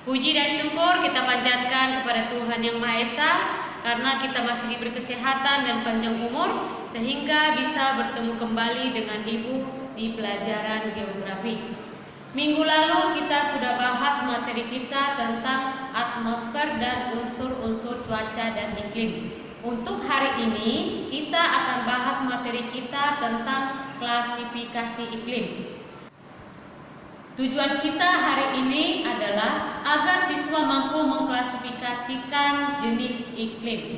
Puji dan syukur kita panjatkan kepada Tuhan Yang Maha Esa karena kita masih diberi kesehatan dan panjang umur sehingga bisa bertemu kembali dengan Ibu di pelajaran geografi. Minggu lalu kita sudah bahas materi kita tentang atmosfer dan unsur-unsur cuaca dan iklim. Untuk hari ini kita akan bahas materi kita tentang klasifikasi iklim. Tujuan kita hari ini adalah agar siswa mampu mengklasifikasikan jenis iklim.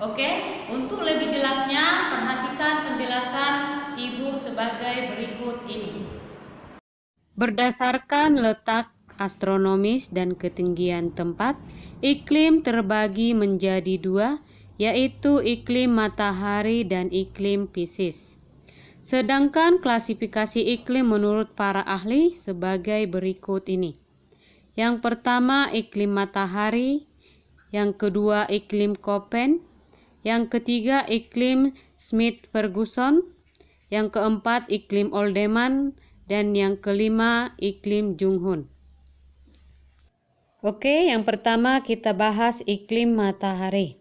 Oke, untuk lebih jelasnya perhatikan penjelasan Ibu sebagai berikut ini. Berdasarkan letak astronomis dan ketinggian tempat, iklim terbagi menjadi dua, yaitu iklim matahari dan iklim Pisces. Sedangkan klasifikasi iklim menurut para ahli sebagai berikut ini. Yang pertama iklim matahari, yang kedua iklim Köppen, yang ketiga iklim Schmidt-Ferguson, yang keempat iklim Oldeman, dan yang kelima iklim Junghun. Oke, yang pertama kita bahas iklim matahari.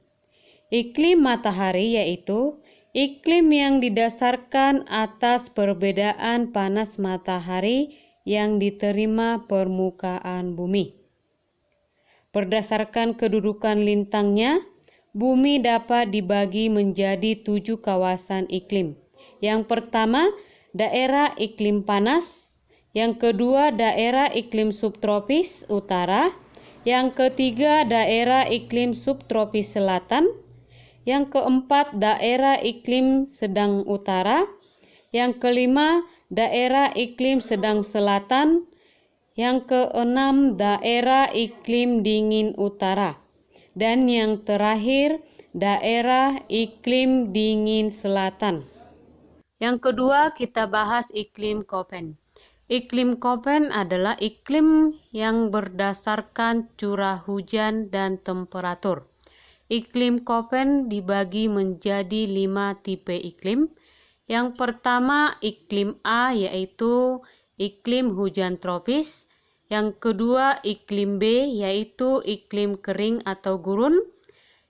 Iklim matahari yaitu iklim yang didasarkan atas perbedaan panas matahari yang diterima permukaan bumi. Berdasarkan kedudukan lintangnya, bumi dapat dibagi menjadi 7 kawasan iklim. Yang pertama, daerah iklim panas. Yang kedua, daerah iklim subtropis utara. Yang ketiga, daerah iklim subtropis selatan. Yang keempat, daerah iklim sedang utara. Yang kelima, daerah iklim sedang selatan. Yang keenam, daerah iklim dingin utara. Dan yang terakhir, daerah iklim dingin selatan. Yang kedua, kita bahas iklim Köppen. Iklim Köppen adalah iklim yang berdasarkan curah hujan dan temperatur. Iklim Köppen dibagi menjadi 5 tipe iklim. Yang pertama iklim A yaitu iklim hujan tropis. Yang kedua iklim B yaitu iklim kering atau gurun.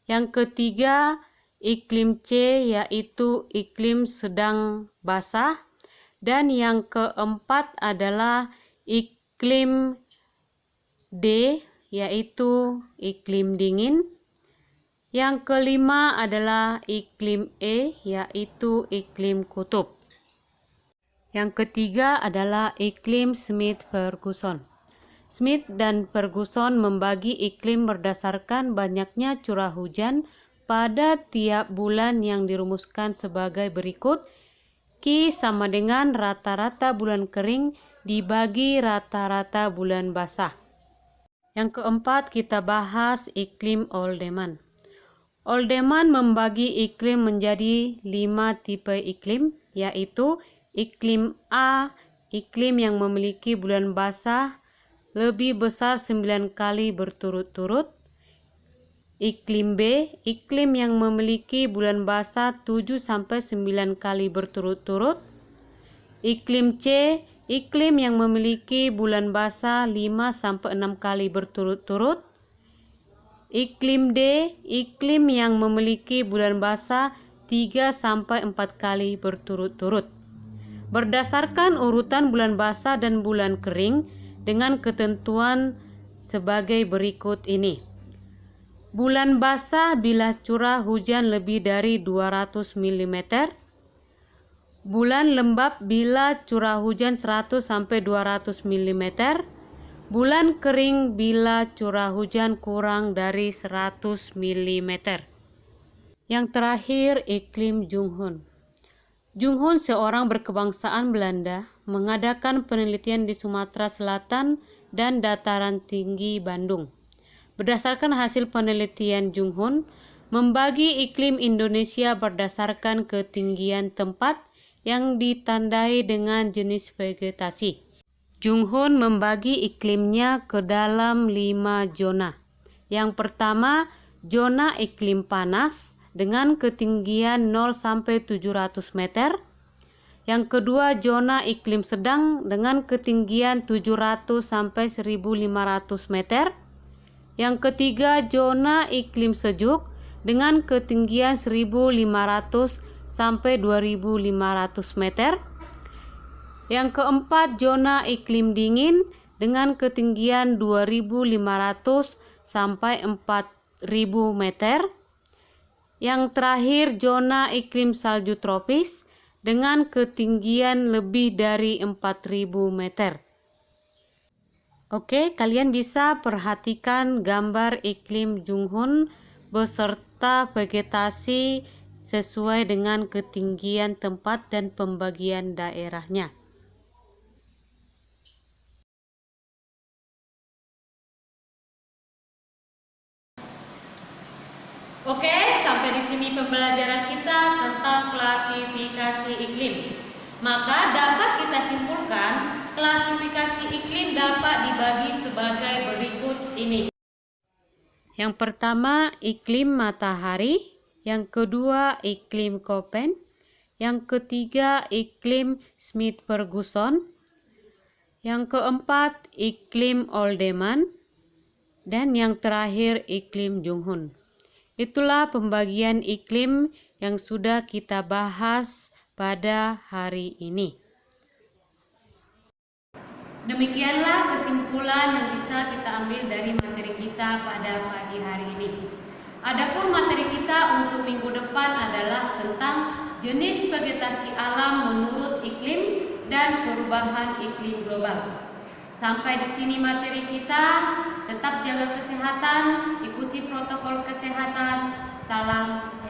Yang ketiga iklim C yaitu iklim sedang basah. Dan yang keempat adalah iklim D yaitu iklim dingin. Yang kelima adalah iklim E, yaitu iklim kutub. Yang ketiga adalah iklim Schmidt-Ferguson. Schmidt dan Ferguson membagi iklim berdasarkan banyaknya curah hujan pada tiap bulan yang dirumuskan sebagai berikut. Q sama dengan rata-rata bulan kering dibagi rata-rata bulan basah. Yang keempat kita bahas iklim Oldeman. Oldeman membagi iklim menjadi 5 tipe iklim, yaitu iklim A, iklim yang memiliki bulan basah lebih besar 9 kali berturut-turut. Iklim B, iklim yang memiliki bulan basah 7-9 kali berturut-turut. Iklim C, iklim yang memiliki bulan basah 5-6 kali berturut-turut. Iklim D, iklim yang memiliki bulan basah 3-4 kali berturut-turut. Berdasarkan urutan bulan basah dan bulan kering dengan ketentuan sebagai berikut ini. Bulan basah bila curah hujan lebih dari 200 mm. Bulan lembab bila curah hujan 100-200 mm. Bulan kering bila curah hujan kurang dari 100 mm. Yang terakhir, iklim Junghun. Junghun seorang berkebangsaan Belanda mengadakan penelitian di Sumatera Selatan dan dataran tinggi Bandung. Berdasarkan hasil penelitian Junghun, membagi iklim Indonesia berdasarkan ketinggian tempat yang ditandai dengan jenis vegetasi. Junghun membagi iklimnya ke dalam 5 zona. Yang pertama, zona iklim panas dengan ketinggian 0-700 meter. Yang kedua, zona iklim sedang dengan ketinggian 700 sampai 1500 meter. Yang ketiga, zona iklim sejuk dengan ketinggian 1500 sampai 2500 meter. Yang keempat, zona iklim dingin dengan ketinggian 2500 sampai 4000 meter. Yang terakhir, zona iklim salju tropis dengan ketinggian lebih dari 4000 meter. Oke, kalian bisa perhatikan gambar iklim Junghun beserta vegetasi sesuai dengan ketinggian tempat dan pembagian daerahnya. Oke, sampai di sini pembelajaran kita tentang klasifikasi iklim. Maka dapat kita simpulkan klasifikasi iklim dapat dibagi sebagai berikut ini. Yang pertama, iklim matahari. Yang kedua, iklim Köppen. Yang ketiga, iklim Smith-Ferguson. Yang keempat, iklim Oldeman. Dan yang terakhir, iklim Junghun. Itulah pembagian iklim yang sudah kita bahas pada hari ini. Demikianlah kesimpulan yang bisa kita ambil dari materi kita pada pagi hari ini. Adapun materi kita untuk minggu depan adalah tentang jenis vegetasi alam menurut iklim dan perubahan iklim global. Sampai di sini materi kita. Tetap jaga kesehatan, ikuti protokol kesehatan. Salam sehat.